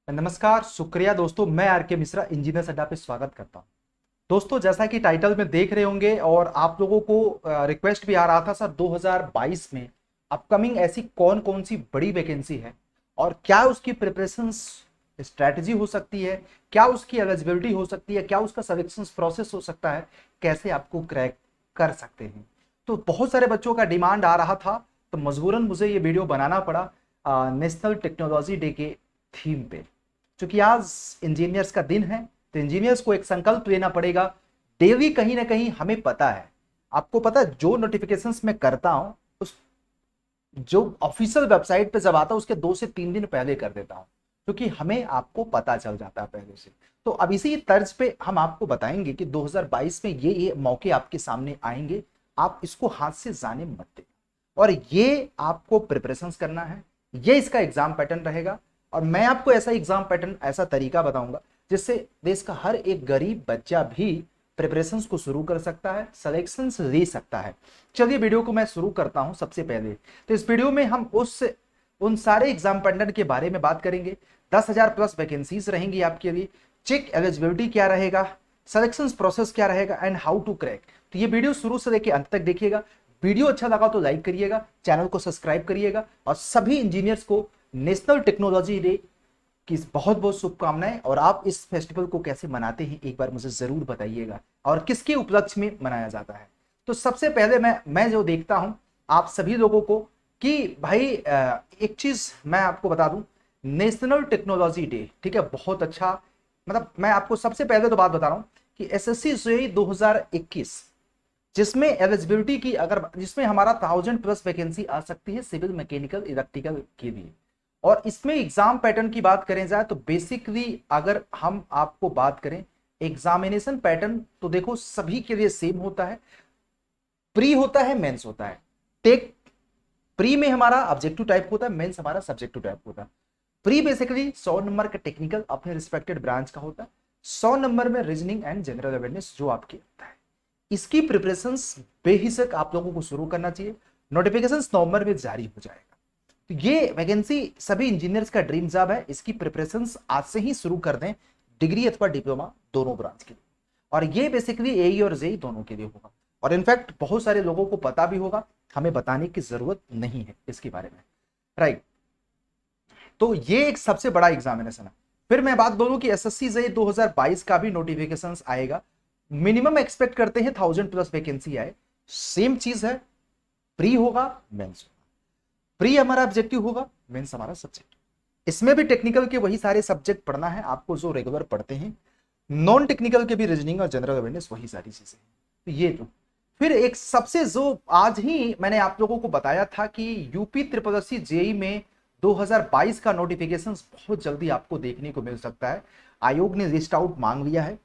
नमस्कार, शुक्रिया दोस्तों। मैं आर के मिश्रा इंजीनियर्स अड्डा पे स्वागत करता हूं। दोस्तों, जैसा कि टाइटल में देख रहे होंगे और आप लोगों को रिक्वेस्ट भी आ रहा था सर, 2022 में अपकमिंग ऐसी कौन कौन सी बड़ी वैकेंसी है और क्या उसकी प्रिपरेशंस स्ट्रैटेजी हो सकती है, क्या उसकी एलिजिबिलिटी हो सकती है, क्या उसका सिलेक्शन प्रोसेस हो सकता है, कैसे आपको क्रैक कर सकते हैं। तो बहुत सारे बच्चों का डिमांड आ रहा था, तो मजबूरन मुझे ये वीडियो बनाना पड़ा नेशनल टेक्नोलॉजी डे के थीम पे। क्योंकि आज इंजीनियर्स का दिन है, तो इंजीनियर्स को एक संकल्प लेना पड़ेगा। डेली कहीं ना कहीं हमें पता है, आपको पता है, जो नोटिफिकेशंस मैं करता हूं उस जो ऑफिशियल वेबसाइट पे जब आता है उसके 2 से 3 दिन पहले कर देता हूं, क्योंकि हमें आपको पता चल जाता है पहले से। तो अब इसी तर्ज पे हम आपको बताएंगे कि 2022 में ये मौके आपके सामने आएंगे, आप इसको हाथ से जाने मत दें। और ये आपको प्रिपरेशंस करना है, ये इसका एग्जाम पैटर्न रहेगा। और मैं आपको ऐसा एग्जाम पैटर्न, ऐसा तरीका बताऊंगा जिससे देश का हर एक गरीब बच्चा भी प्रिपरेशंस को शुरू कर सकता है, सिलेक्शंस ले सकता है। चलिए वीडियो को मैं शुरू करता हूं। सबसे पहले तो इस वीडियो में हम उन सारे एग्जाम पैटर्न के बारे में बात करेंगे। 10,000 प्लस वैकेंसीज रहेंगी आपके लिए। चेक एलिजिबिलिटी क्या रहेगा, सिलेक्शन प्रोसेस क्या रहेगा एंड हाउ टू क्रैक। तो ये वीडियो शुरू से लेकर अंत तक देखिएगा। वीडियो अच्छा लगा तो लाइक करिएगा, चैनल को सब्सक्राइब करिएगा और सभी इंजीनियर्स को नेशनल टेक्नोलॉजी डे की बहुत बहुत शुभकामनाएं। और आप इस फेस्टिवल को कैसे मनाते हैं एक बार मुझे जरूर बताइएगा और किसके उपलक्ष्य में मनाया जाता है। तो सबसे पहले मैं जो देखता हूं आप सभी लोगों को कि भाई एक चीज मैं आपको बता दूं, नेशनल टेक्नोलॉजी डे, ठीक है, बहुत अच्छा। मतलब मैं आपको सबसे पहले तो बात बता रहा हूं कि एसएससी जेईई 2021, जिसमें एलिजिबिलिटी की, अगर जिसमें हमारा 1000 प्लस वैकेंसी आ सकती है सिविल, मैकेनिकल, इलेक्ट्रिकल के लिए। और इसमें एग्जाम पैटर्न की बात करें जाए तो बेसिकली अगर हम आपको बात करें एग्जामिनेशन पैटर्न, तो देखो सभी के लिए सेम होता है। प्री होता है, मेंस होता है। टेक प्री में हमारा ऑब्जेक्टिव टाइप होता है, मेंस हमारा सब्जेक्टिव टाइप होता है। प्री बेसिकली 100 नंबर का टेक्निकल अपने रिस्पेक्टेड ब्रांच का होता है। 100 नंबर में रीजनिंग एंड जनरल अवेयरनेस जो आपकी होता है। इसकी प्रिपरेशंस बेहिचक आप लोगों को शुरू करना चाहिए। नोटिफिकेशन नवंबर में जारी हो जाएगा। तो ये वैकेंसी सभी इंजीनियर्स का ड्रीम जॉब है। इसकी प्रिपरेशंस आज से ही शुरू कर दें, डिग्री अथवा डिप्लोमा दोनों ब्रांच के लिए। और ये बेसिकली एई और जेई दोनों के लिए होगा। और इनफैक्ट बहुत सारे लोगों को पता भी होगा, हमें बताने की जरूरत नहीं है इसके बारे में, राइट। तो ये एक सबसे बड़ा एग्जामिनेशन है। फिर मैं बात बोलूं कि एसएससी जेईई 2022 का भी नोटिफिकेशन आएगा। मिनिमम एक्सपेक्ट करते हैं 1000 प्लस वैकेंसी आए। सेम चीज है, प्री होगा, मेंस होगा। प्री हमारा ऑब्जेक्टिव होगा, मेंस हमारा सब्जेक्ट। इसमें भी टेक्निकल के वही सारे सब्जेक्ट पढ़ना है आपको जो रेगुलर पढ़ते हैं। नॉन टेक्निकल के भी रीजनिंग और जनरल अवेयरनेस वही सारी चीजें हैं। तो ये तो फिर एक सबसे जो आज ही मैंने आप लोगों को बताया था कि यूपी ट्रिपल एससी जेई में 2022 का नोटिफिकेशन बहुत जल्दी आपको देखने को मिल सकता है। आयोग ने लिस्ट आउट मांग लिया है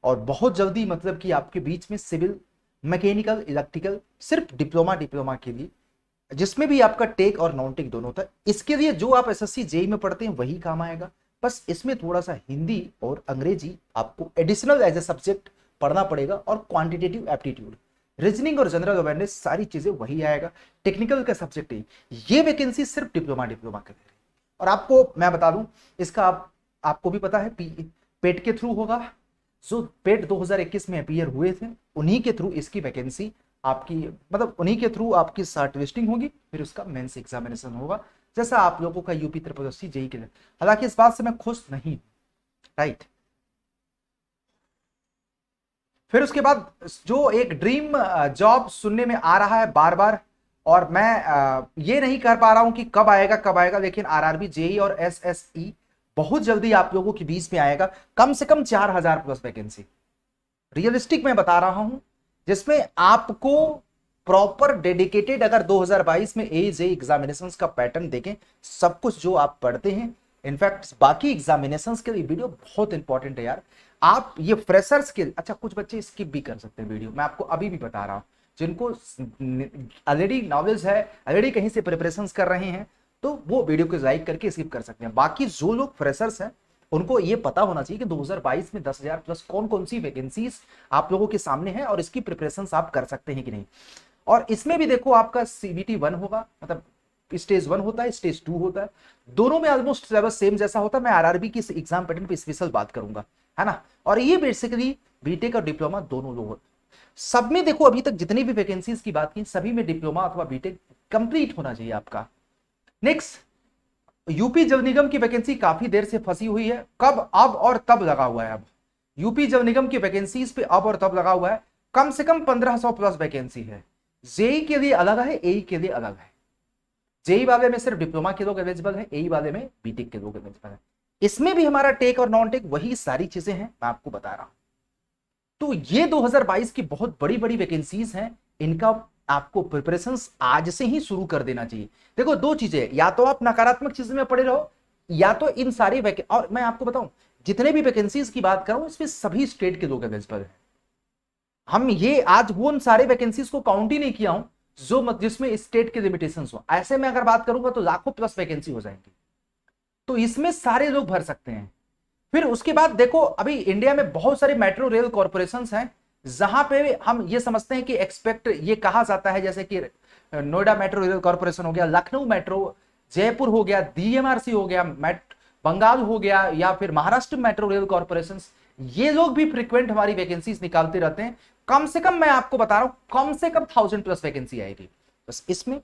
और बहुत जल्दी, मतलब कि आपके बीच में सिविल, मैकेनिकल, इलेक्ट्रिकल, सिर्फ डिप्लोमा डिप्लोमा के लिए, जिसमें भी आपका टेक और नॉन टेक दोनों था, इसके लिए जो आप एसएससी जेई में पढ़ते हैं वही काम आएगा। बस इसमें थोड़ा सा हिंदी और अंग्रेजी आपको एडिशनल एज ए सब्जेक्ट पढ़ना पड़ेगा और क्वांटिटेटिव एप्टीट्यूड, रीजनिंग और जनरल अवेयरनेस सारी चीजें वही आएगा। टेक्निकल का सब्जेक्ट ही। ये वैकेंसी सिर्फ डिप्लोमा डिप्लोमा के लिए। और आपको मैं बता दूं, इसका आपको भी पता है, पेट के थ्रू होगा। जो पेट 2021 में अपीयर हुए थे उन्हीं के थ्रू इसकी वैकेंसी आपकी, मतलब उन्हीं के थ्रू आपकी शॉर्ट लिस्टिंग होगी, फिर उसका मेंस एग्जामिनेशन होगा, जैसा आप लोगों का यूपी ट्रिपल एससी जेई के लिए। हालांकि इस बात से मैं खुश नहीं, राइट। फिर उसके बाद जो एक ड्रीम जॉब सुनने में आ रहा है बार बार, और मैं ये नहीं कर पा रहा हूं कि कब आएगा कब आएगा, लेकिन आरआरबी जेई और एसएसई बहुत जल्दी आप लोगों के बीच में आएगा। कम से कम 4000 प्लस वैकेंसी रियलिस्टिक मैं बता रहा हूं, जिसमें आपको प्रॉपर डेडिकेटेड, अगर 2022 में एजे एग्जामिनेशंस का पैटर्न देखें, सब कुछ जो आप पढ़ते हैं, इनफैक्ट बाकी एग्जामिनेशंस के लिए वीडियो बहुत इंपॉर्टेंट है यार। आप ये फ्रेशर्स के, अच्छा कुछ बच्चे स्किप भी कर सकते हैं वीडियो, मैं आपको अभी भी बता रहा हूं, जिनको ऑलरेडी नॉलेज है, ऑलरेडी कहीं से प्रिपरेशन कर रहे हैं, तो वो वीडियो को लाइक करके स्किप कर सकते हैं। बाकी जो लोग फ्रेशर्स हैं उनको ये पता होना चाहिए कि 2022 में 10,000 प्लस कौन कौन सी वैकेंसीज आप लोगों के सामने है और इसकी प्रिपरेशन आप कर सकते हैं कि नहीं। और इसमें भी देखो आपका सीबीटी 1 होगा, मतलब स्टेज 1 होता है, स्टेज 2 होता है, दोनों में ऑलमोस्ट सिलेबस सेम जैसा होता है। मैं आरआरबी की एग्जाम पैटर्न पे स्पेशल बात करूंगा, है ना। और ये बेसिकली बीटेक और डिप्लोमा दोनों लोग सब में देखो, अभी तक जितनी भी वैकेंसीज की बात की सभी में डिप्लोमा अथवा बीटेक कंप्लीट होना चाहिए आपका। नेक्स्ट, यूपी जल निगम की वैकेंसी काफी देर से फंसी हुई है, कब, अब और तब लगा हुआ है। अब यूपी जल निगम की वैकेंसीज पे अब और तब लगा हुआ है, कम से कम 1500 प्लस वैकेंसी है। जेई के लिए अलग है, एई के लिए अलग है। जेई वाले में सिर्फ डिप्लोमा के लोग एलिजिबल है, एई वाले में बीटेक के लोग एलिजिबल है। इसमें भी हमारा टेक और नॉन टेक वही सारी चीजें हैं, मैं आपको बता रहा हूं। तो ये 2022 की बहुत बड़ी बड़ी वैकेंसीज हैं, इनका आपको प्रिपरेशंस आज से ही शुरू कर देना चाहिए। देखो दो चीजें, या तो आप नकारात्मक चीज में पड़े रहो, या तो इन सारी और मैं आपको बताऊं जितने भी वैकेंसीज की बात कर रहा हूं इसमें सभी स्टेट के लोग एलिजिबल हैं। हम ये आज वो उन सारे वैकेंसीज को काउंट ही नहीं किया हूं जो जिसमें स्टेट के लिमिटेशंस हो। ऐसे में अगर बात करूंगा तो लाखों प्लस वैकेंसी हो जाएंगी, तो इसमें सारे लोग भर सकते हैं। फिर उसके बाद देखो, अभी इंडिया में बहुत सारे मेट्रो रेल कॉर्पोरेशन हैं जहां पे हम ये समझते हैं कि एक्सपेक्ट ये कहा जाता है, जैसे कि नोएडा मेट्रो रेल कॉर्पोरेशन हो गया, लखनऊ मेट्रो, जयपुर हो गया, डीएमआरसी हो गया, बंगाल हो गया, या फिर महाराष्ट्र मेट्रो रेल कॉर्पोरेशन, ये लोग भी फ्रीक्वेंट हमारी वैकेंसीज निकालते रहते हैं। कम से कम मैं आपको बता रहा हूं कम से कम 1000 प्लस वैकेंसी आएगी। बस इसमें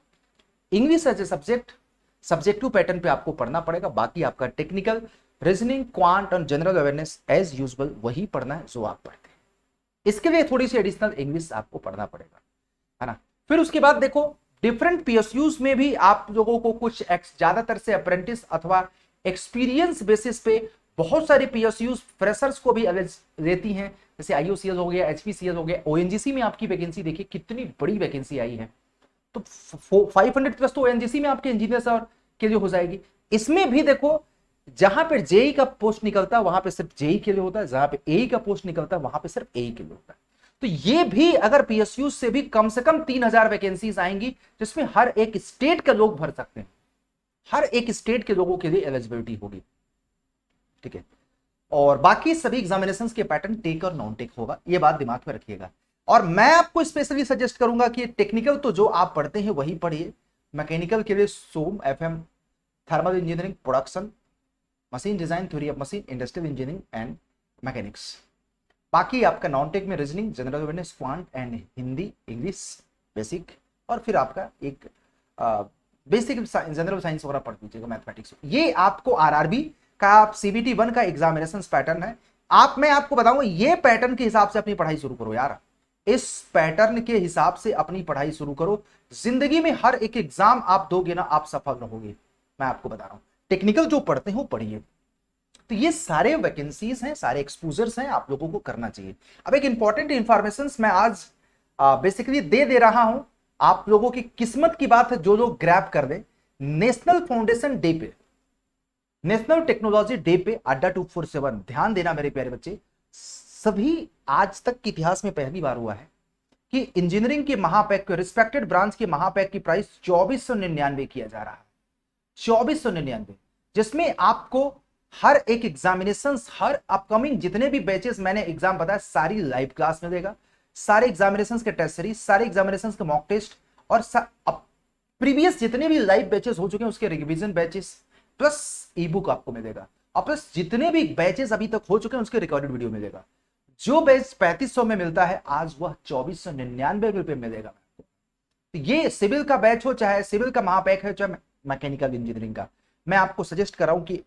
English as a subjective pattern पे आपको पढ़ना पड़ेगा, बाकी आपका टेक्निकल, रीजनिंग, क्वांट और जनरल अवेयरनेस एज यूजुअल वही पढ़ना है जो आप पढ़ते हैं। इसके लिए थोड़ी सी एडिशनल इंग्लिश आपको पढ़ना पड़ेगा, है ना। फिर उसके बाद देखो, डिफरेंट पीएसयूज में भी आप लोगों को कुछ ज्यादातर से अप्रेंटिस अथवा एक्सपीरियंस बेसिस पे बहुत सारी पीएसयूज फ्रेशर्स को भी देती हैं, जैसे आईओसीएल हो गया, एचपीसीएल हो गया, ओएनजीसी में आपकी वैकेंसी देखिए कितनी बड़ी वैकेंसी आई है। तो 500 प्लस तो ओएनजीसी में आपके इंजीनियर्स और के लिए हो जाएगी। इसमें भी देखो, जहां पर जेई का पोस्ट निकलता है वहां पे सिर्फ जेई के लिए होता है, जहां पे एई का पोस्ट निकलता है वहां पे सिर्फ एई के लिए होता है। तो ये भी अगर पीएसयू से भी कम से कम 3000 वैकेंसीज आएंगी, जिसमें हर एक स्टेट के लोग भर सकते हैं, हर एक स्टेट के लोगों के लिए एलिजिबिलिटी होगी, ठीक है। और बाकी सभी एग्जामिनेशंस के पैटर्न टेक और नॉन टेक होगा, ये बात दिमाग में रखिएगा। और मैं आपको स्पेशली सजेस्ट करूंगा कि टेक्निकल तो जो आप पढ़ते हैं वही पढ़िए, मैकेनिकल के लिए SOM, FM, thermal engineering, production, machine design, theory of machine, industrial engineering and mechanics. बाकी आपका नॉन टेक में reasoning, general awareness, quant and Hindi, English basic, और फिर आपका एक बेसिक जनरल साइंस वगैरह पढ़ लीजिएगा, मैथमेटिक्स। ये आपको आरआरबी का सीबीटी 1 का एग्जामिनेशन पैटर्न है। मैं आपको बताऊंगा, ये पैटर्न के हिसाब से अपनी पढ़ाई शुरू करो यार, इस पैटर्न के हिसाब से अपनी पढ़ाई शुरू करो। जिंदगी में हर एक एग्जाम आप दोगे ना, आप सफल रहोगे, मैं आपको बता रहा हूं। टेक्निकल जो पढ़ते हो पढ़िए। तो ये सारे वैकेंसीज हैं, सारे एक्सपोजर्स हैं, आप लोगों को करना चाहिए। अब एक इंपॉर्टेंट इंफॉर्मेशन मैं आज बेसिकली दे रहा हूं, आप लोगों की किस्मत की बात है जो लोग ग्रैब कर दे। नेशनल फाउंडेशन डे पे, नेशनल टेक्नोलॉजी डे पे अड्डा 247, ध्यान देना मेरे प्यारे बच्चे, सभी आज तक के इतिहास में पहली बार हुआ है कि इंजीनियरिंग के महापैक, रिस्पेक्टेड ब्रांच के महापैक की प्राइस 2499 किया जा रहा है, 2499, जिसमें आपको हर एक एग्जामिनेशन, हर अपकमिंग जितने भी बैचेस मैंने एग्जाम बताया सारी लाइव क्लास मिलेगा, सारे एग्जामिनेशन के टेस्ट सीरीज, सारे एग्जामिनेशन के मॉक टेस्ट, और प्रीवियस जितने भी लाइव बैचेस हो चुके हैं उसके रिवीजन बैचेस प्लस ई बुक आपको मिलेगा, और प्लस जितने भी बैचेस अभी तक हो चुके हैं उसके रिकॉर्डेड वीडियो मिलेगा। जो बैच 3500 में मिलता है आज वह 2499 रुपए मिलेगा। तो ये सिविल का बैच हो, चाहे सिविल का महापैक है, चाहे मैकेनिकल इंजीनियरिंग का, मैं आपको सजेस्ट कर रहा हूं कि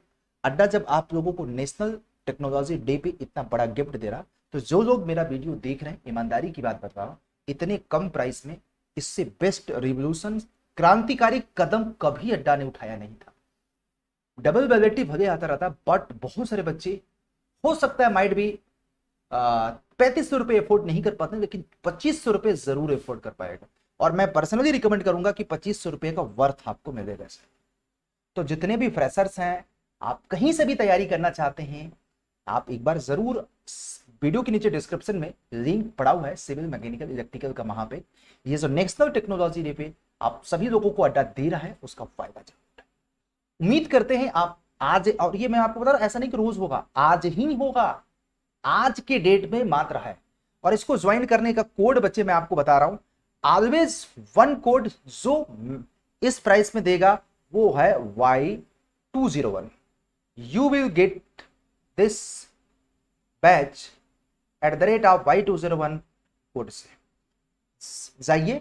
अड्डा जब आप लोगों को नेशनल टेक्नोलॉजी डे पे इतना बड़ा गिफ्ट दे रहा, तो जो लोग मेरा वीडियो देख रहे हैं, ईमानदारी की बात बता रहा हूं, इतने कम प्राइस में इससे बेस्ट रिवोल्यूशन, क्रांतिकारी कदम कभी अड्डा ने उठाया नहीं था। डबल वैलिडिटी भले आता रहता, बट बहुत सारे बच्चे हो सकता है माइट भी 3500 रुपए अफोर्ड नहीं कर पाते, लेकिन 2500 रुपए जरूर अफोर्ड कर पाएगा। और मैं पर्सनली रिकमेंड करूंगा कि 2500 रुपए का वर्थ आपको मिलेगा। तो जितने भी फ्रेशर्स हैं, आप कहीं से भी तैयारी करना चाहते हैं, आप एक बार जरूर वीडियो के नीचे डिस्क्रिप्शन में लिंक पड़ा हुआ है, सिविल, मैकेनिकल, इलेक्ट्रिकल का महापैक, ये जो नेशनल टेक्नोलॉजी डे पे आप सभी लोगों को अड्डा दे रहा है, उसका फायदा जरूर है। उम्मीद करते हैं आप आज, और ये मैं आपको बता रहा हूं ऐसा नहीं कि रोज होगा, आज ही होगा, आज के डेट में मात्र है। और इसको ज्वाइन करने का कोड बच्चे मैं आपको बता रहा हूं, ऑलवेज वन कोड, जो इस प्राइस में देगा वो है Y201। You will get this batch at the rate of Y201 code से। जाइए,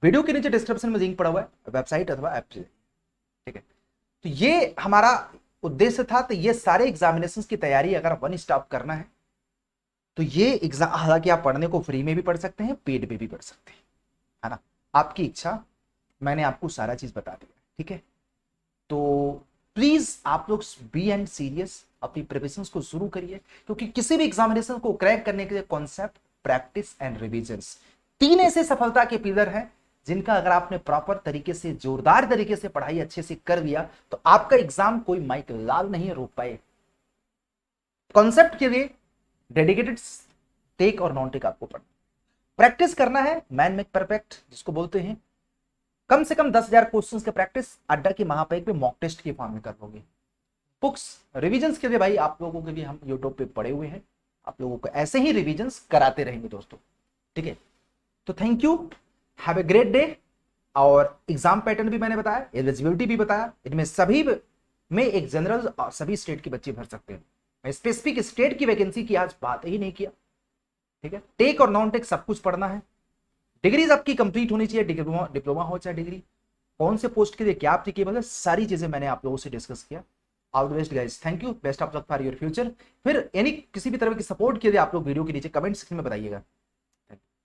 वीडियो के नीचे डिस्क्रिप्शन में लिंक पड़ा हुआ है, वेबसाइट अथवा ऐप से, ठीक है। तो ये हमारा उद्देश्य था। तो ये सारे एग्जामिनेशन की तैयारी अगर वन स्टॉप करना है तो ये एग्जाम, हालांकि आप पढ़ने को फ्री में भी पढ़ सकते हैं, पेड पे भी पढ़ सकते हैं, है ना, आपकी इच्छा। मैंने आपको सारा चीज बता दिया, ठीक है। तो प्लीज आप लोग बी एंड सीरियस, अपनी प्रिपरेशन को शुरू करिए, क्योंकि किसी भी एग्जामिनेशन को क्रैक करने के लिए कॉन्सेप्ट, प्रैक्टिस एंड रिविजन्स, तीन ऐसे सफलता के पिलर हैं जिनका अगर आपने प्रॉपर तरीके से, जोरदार तरीके से पढ़ाई अच्छे से कर लिया तो आपका एग्जाम कोई माइक लाल नहीं रोक पाए। कॉन्सेप्ट के लिए डेडिकेटेड टेक और नॉन टेक आपको पढ़ना, प्रैक्टिस करना है, मैन मेक परफेक्ट जिसको बोलते हैं। कम से कम 10,000 क्वेश्चंस के प्रैक्टिस अड्डा की महापैक पे मॉक टेस्ट के फॉर्म में कर लोगे। बुक्स रिविजन्स के लिए भाई आप लोगों के लिए हम यूट्यूब पे पड़े हुए हैं, आप लोगों को ऐसे ही रिविजन्स कराते रहेंगे दोस्तों, ठीक है। तो thank you, have a great day. और एग्जाम पैटर्न भी मैंने बताया, एलिजिबिलिटी भी बताया, इनमें सभी में एक जनरल सभी स्टेट के बच्चे भर सकते हैं। मैं स्पेसिफिक स्टेट की वैकेंसी की आज बात ही नहीं किया, ठीक है। टेक और नॉन टेक सब कुछ पढ़ना है। डिग्रीज आपकी कंप्लीट होनी चाहिए, डिप्लोमा हो चाहे डिग्री, कौन से पोस्ट के लिए क्या एप्लीकेबल है, सारी चीजें मैंने आप लोगों से डिस्कस किया। All the best guys, thank you, best of luck for your future. फिर यानी किसी भी तरह की सपोर्ट के लिए आप लोग वीडियो के नीचे कमेंट सेक्शन में बताइएगा।